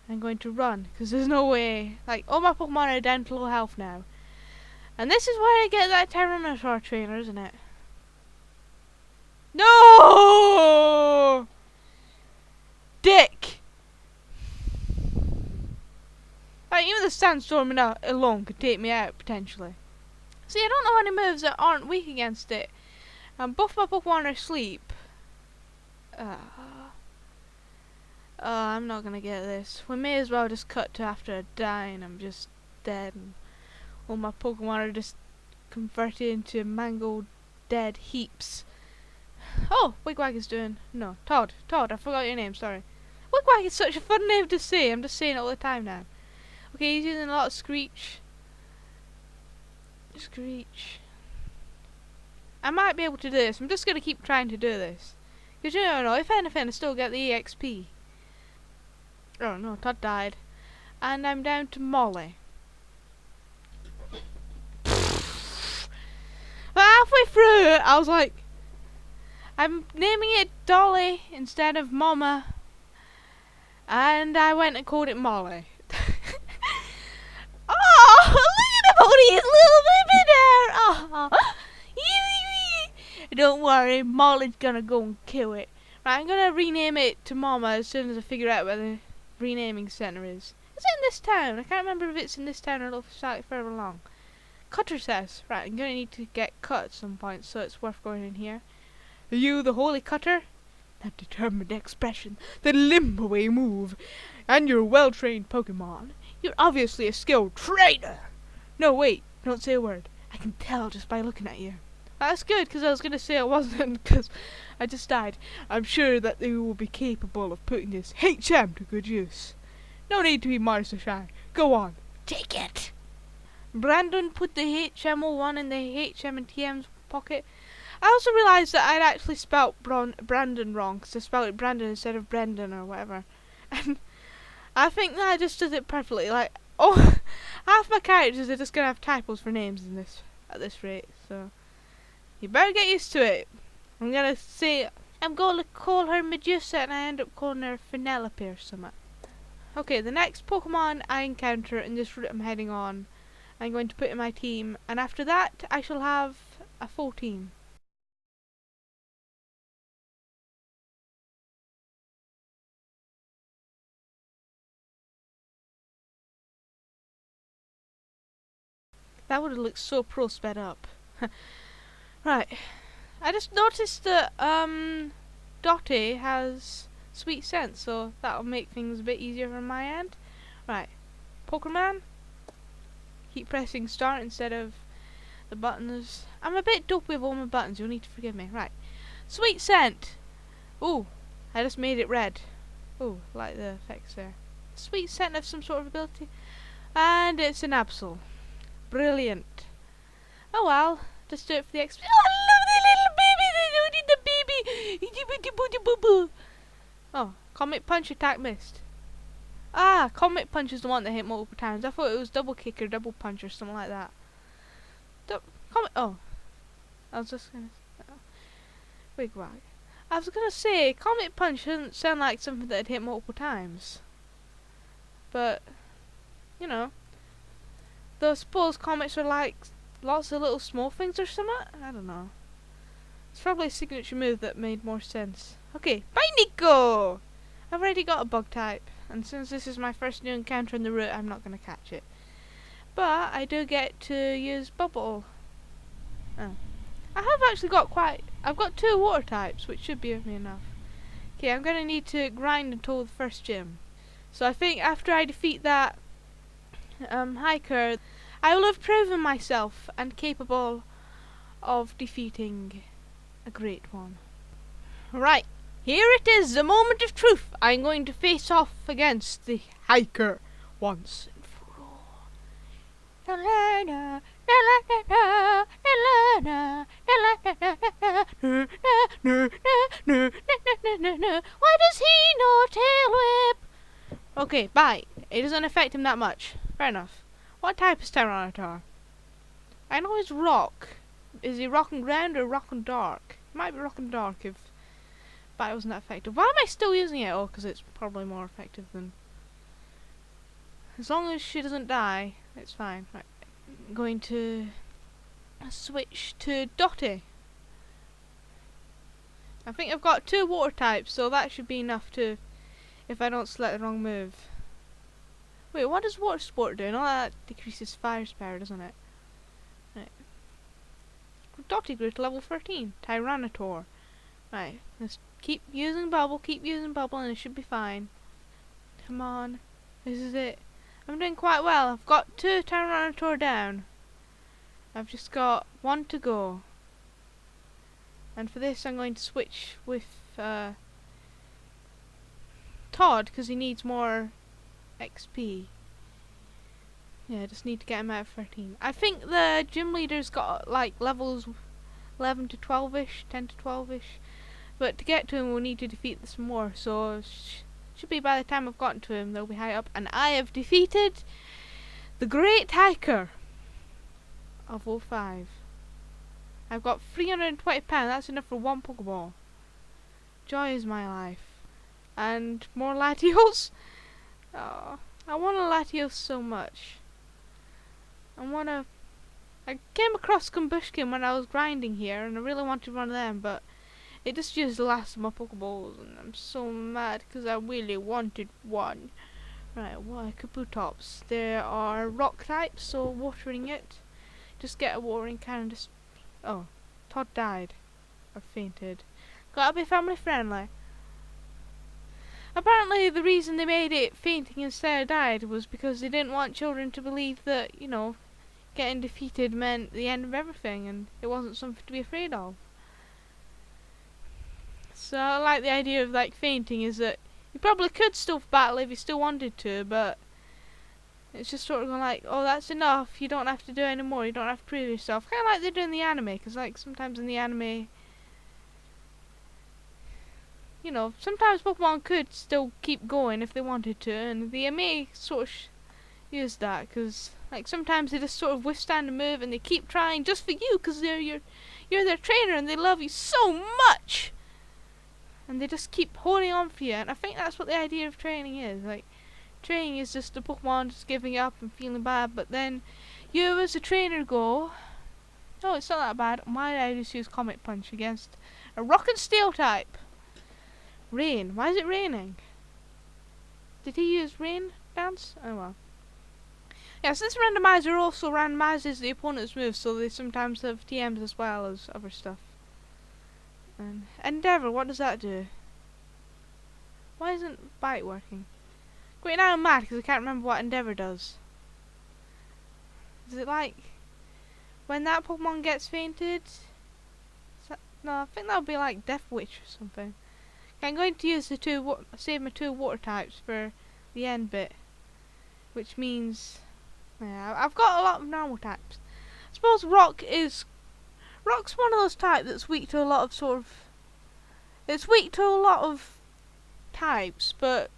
I'm going to run, because there's no way. Like, all my Pokemon are down to low health now. And this is where I get that Tyranitar trainer, isn't it? No! Dick! Like, even the sandstorm alone could take me out, potentially. See, I don't know any moves that aren't weak against it. And both my Pokemon are asleep. I'm not gonna get this. We may as well just cut to after I die and I'm just dead. And all my Pokemon are just converted into mangled dead heaps. Oh, Wigwag is doing... No, Todd, I forgot your name, sorry. Wigwag is such a fun name to say, I'm just saying it all the time now. Okay, he's using a lot of Screech. Screech. I might be able to do this, I'm just going to keep trying to do this. Because you don't know, if anything I still get the EXP. Oh no, Todd died. And I'm down to Molly. Halfway through it, I was like... I'm naming it Dolly instead of Mama. And I went and called it Molly. Oh, look at his little baby there. Oh, don't worry, Molly's gonna go and kill it. Right, I'm gonna rename it to Mama as soon as I figure out where the renaming center is. Is it in this town? I can't remember if it's in this town or a little slightly further along. Cutter says. Right, I'm gonna need to get cut at some point, so it's worth going in here. Are you the Holy Cutter? That determined expression, the limp away move, and your well-trained Pokemon. You're obviously a skilled trainer. No, wait, don't say a word. I can tell just by looking at you. That's good, because I was going to say I wasn't, because I just died. I'm sure that they will be capable of putting this HM to good use. No need to be modest or shy. Go on, take it. Brandon put the HM01 in the HM and TM's pocket. I also realised that I'd actually spelt Brandon wrong, because I spelled it Brandon instead of Brendan or whatever. And I think that I just did it perfectly. Like, oh, half my characters are just going to have typos for names in this at this rate, so you better get used to it. I'm going to say, I'm going to call her Medusa, and I end up calling her Penelope or something. Okay, the next Pokemon I encounter in this route I'm heading on, I'm going to put in my team, and after that I shall have a full team. That would have looked so pro sped up. Right. I just noticed that Dottie has sweet scent, so that'll make things a bit easier on my end. Right. Pokemon. Keep pressing start instead of the buttons. I'm a bit dope with all my buttons, you'll need to forgive me. Right. Sweet scent. Ooh. I just made it red. Ooh, like the effects there. Sweet scent of some sort of ability. And it's an Absol. Brilliant. Oh well, just do it for the XP. Oh, I love the little baby. I don't need the baby. Oh, Comet Punch attack missed. Ah, Comet Punch is the one that hit multiple times. I thought it was double kick or double punch or something like that. Comet. Oh, I was just gonna. Wigwag. I was gonna say Comet Punch doesn't sound like something that hit multiple times. But you know. Though I suppose comets are like lots of little small things or something? I don't know. It's probably a signature move that made more sense. Okay, bye Nico! I've already got a bug type, and since this is my first new encounter in the route, I'm not going to catch it. But I do get to use Bubble. Oh. I have actually got I've got 2 water types, which should be with me enough. Okay, I'm going to need to grind until the first gym. So I think after I defeat that hiker, I will have proven myself and capable of defeating a great one. Right, here it is, the moment of truth. I'm going to face off against the hiker once and for all. Why does he know tail whip? Okay, bye. It doesn't affect him that much. Fair enough. What type is Tyranitar? I know he's rock. Is he rock and ground or rock and dark? It might be rock and dark if that wasn't that effective. Why am I still using it? Oh, because it's probably more effective than As long as she doesn't die, it's fine. Right. I'm going to switch to Dotty. I think I've got 2 water types, so that should be enough to, if I don't select the wrong move. Wait, what does water sport do? No, that decreases fire power, doesn't it? Right. Dotty grew to level 13. Tyranitar. Right, let's keep using bubble, and it should be fine. Come on. This is it. I'm doing quite well. I've got 2 Tyranitar down. I've just got 1 to go. And for this I'm going to switch with Todd, because he needs more XP. Yeah, I just need to get him out of 13. I think the gym leader's got like levels 11 to 12ish, 10 to 12ish. But to get to him we'll need to defeat some more, so should be by the time I've gotten to him they'll be high up. And I have defeated the Great Hiker of 05. I've got 320 pounds, that's enough for 1 Pokeball. Joy is my life. And more Latios. Oh, I want a Latios so much. I came across Combustion when I was grinding here and I really wanted one of them, but it just used the last of my Pokeballs and I'm so mad because I really wanted one. Right, why Kabutops? There are rock types, so watering it. Just get a watering can and just... Oh, Todd died. Or fainted. Gotta be family friendly. Apparently the reason they made it fainting instead of died was because they didn't want children to believe that, you know, getting defeated meant the end of everything and it wasn't something to be afraid of. So I like the idea of like fainting is that you probably could still battle if you still wanted to, but it's just sort of going like, oh, that's enough, you don't have to do any more, you don't have to prove yourself. Kind of like they do in the anime, because like sometimes in the anime, you know, sometimes Pokemon could still keep going if they wanted to, and the anime sort of use that, because like sometimes they just sort of withstand a move and they keep trying just for you, because you're their trainer and they love you so much, and they just keep holding on for you. And I think that's what the idea of training is. Like, training is just the Pokemon just giving up and feeling bad, but then you as a trainer go, oh, it's not that bad, why did I just use Comet Punch against a Rock and Steel type? Rain, why is it raining? Did he use Rain Dance? Oh well. Yes, this randomizer also randomizes the opponent's moves, so they sometimes have TMs as well as other stuff. And Endeavour, what does that do? Why isn't Bite working? Wait, now I'm mad because I can't remember what Endeavour does. Is it like when that Pokemon gets fainted? No, I think that would be like Death Witch or something. Okay, I'm going to use save my 2 water types for the end bit, which means yeah, I've got a lot of normal types. I suppose Rock's one of those types that's weak to a lot of it's weak to a lot of types, but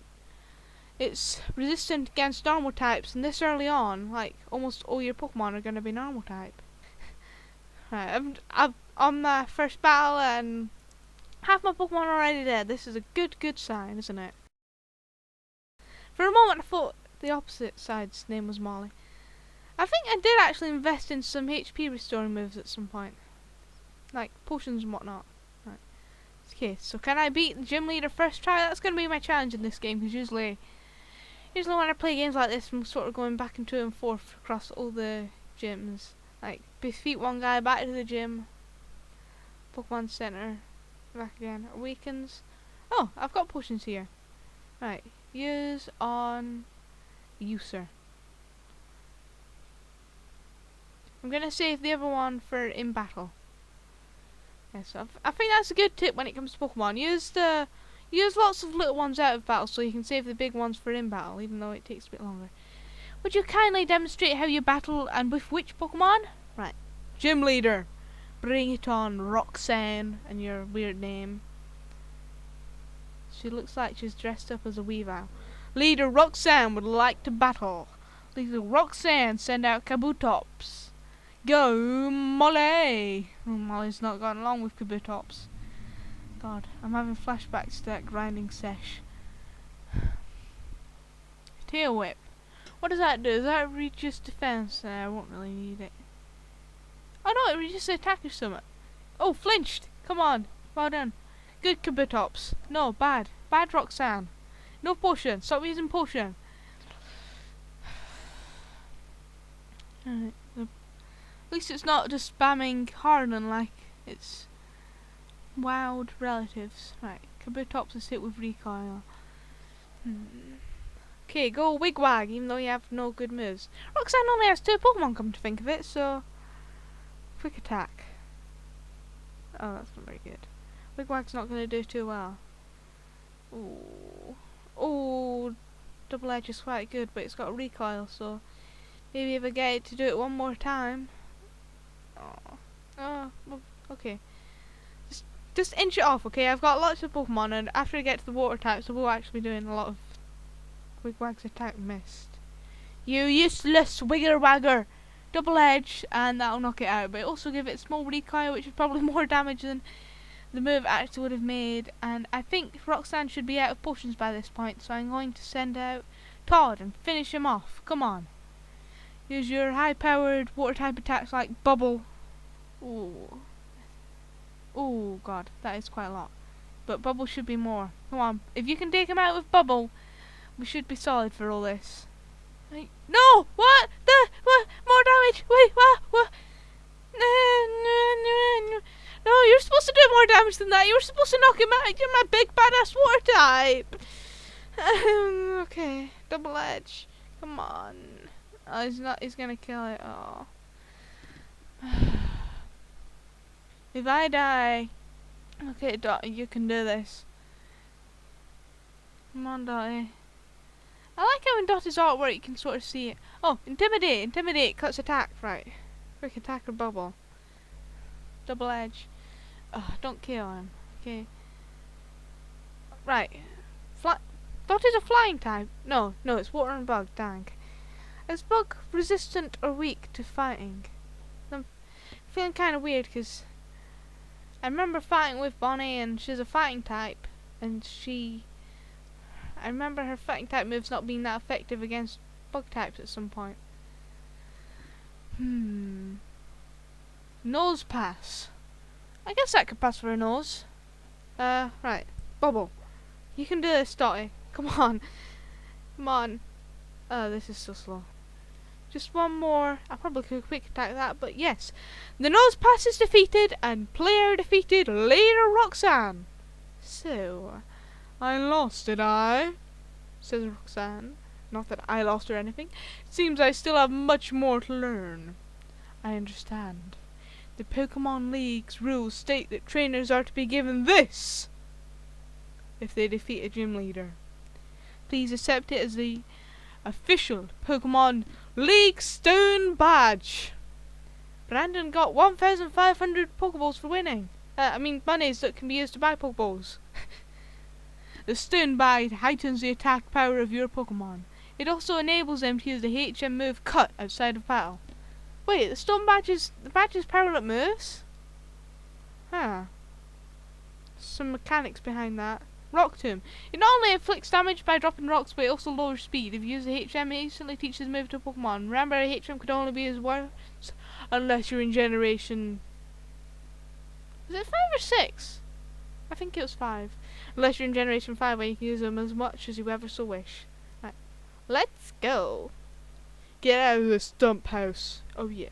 it's resistant against normal types, and this early on, like, almost all your Pokemon are going to be normal type. Right, I'm on my first battle, and half my Pokemon are already dead. This is a good sign, isn't it? For a moment I thought the opposite side's name was Molly. I think I did actually invest in some HP restoring moves at some point. Like potions and whatnot. Right. Okay, so can I beat the gym leader first try? That's going to be my challenge in this game, because usually when I play games like this, I'm sort of going back and forth across all the gyms. Like, defeat one guy, back to the gym, Pokemon Center, back again. Awakens. Oh, I've got potions here. Right, use on User. I'm going to save the other one for in battle. Yeah, so I think that's a good tip when it comes to Pokemon. Use lots of little ones out of battle so you can save the big ones for in battle, even though it takes a bit longer. Would you kindly demonstrate how you battle and with which Pokemon? Right. Gym Leader. Bring it on, Roxanne, and your weird name. She looks like she's dressed up as a Weavile. Leader Roxanne would like to battle. Leader Roxanne, send out Kabutops. Go, Molly! Oh, Molly's not gotten along with Kabutops. God, I'm having flashbacks to that grinding sesh. Tail Whip. What does that do? Does that reduce defense? I won't really need it. Oh no, it reduces attack or something. Oh, flinched! Come on. Well done. Good Kabutops. No, bad. Bad Roxanne. No potion. Stop using potion. Alright. At least it's not just spamming Harden like it's wild relatives. Right. Kabutops is hit with recoil. Okay, go Wigwag, even though you have no good moves. Roxanne only has 2 Pokemon, come to think of it, so... Quick attack. Oh, that's not very good. Wigwag's not going to do too well. Ooh. Ooh, Double Edge is quite good, but it's got a recoil, so... Maybe if I get it to do it one more time... Oh, well, okay. Just inch it off, okay? I've got lots of Pokemon, and after I get to the water types, I will actually be doing a lot of Wigwag's attack missed. You useless Wigger-Wagger! Double Edge, and that'll knock it out, but also give it small recoil, which is probably more damage than the move actually would have made. And I think Roxanne should be out of potions by this point, so I'm going to send out Todd and finish him off. Come on. Use your high-powered water-type attacks like Bubble. Ooh. Oh god, that is quite a lot. But Bubble should be more. Come on, if you can take him out with Bubble, we should be solid for all this. No! What? What? More damage! Wait, what? No, you're supposed to do more damage than that. You were supposed to knock him out. You're my big badass water type. Okay, Double Edge. Come on. Oh, he's not. He's gonna kill it. Oh. If I die, okay, Dottie, you can do this. Come on, Dottie. I like how in Dottie's artwork you can sort of see it. Oh, Intimidate! Intimidate cuts attack, right. Quick attack or Bubble. Double Edge. Oh, don't kill him. Okay. Right. Dottie's a flying type. No, it's water and bug, dang. Is bug resistant or weak to fighting? I'm feeling kind of weird because I remember fighting with Bonnie and she's a fighting type. And I remember her fighting type moves not being that effective against bug types at some point. Nose pass. I guess that could pass for a nose. Right. Bubble. You can do this, Dottie. Come on. Come on. Oh, this is so slow. Just one more. I probably could quick attack that, but yes. The nose pass is defeated and player defeated later Roxanne. So... I lost, did I? Says Roxanne. Not that I lost or anything. It seems I still have much more to learn. I understand. The Pokemon League's rules state that trainers are to be given this if they defeat a gym leader. Please accept it as the official Pokemon League Stone Badge. Brandon got 1,500 Pokeballs for winning. Monies that can be used to buy Pokeballs. The Stone Badge heightens the attack power of your Pokemon. It also enables them to use the HM move Cut outside of battle. Wait, the badges power up moves? Huh. Some mechanics behind that. Rock Tomb. It not only inflicts damage by dropping rocks, but it also lowers speed. If you use the HM, it instantly teaches the move to a Pokemon. Remember, a HM could only be used once, unless you're in Generation... Was it 5 or 6? I think it was 5. Unless you're in Generation 5, where you can use them as much as you ever so wish. Right. Let's go. Get out of the stump house. Oh yeah.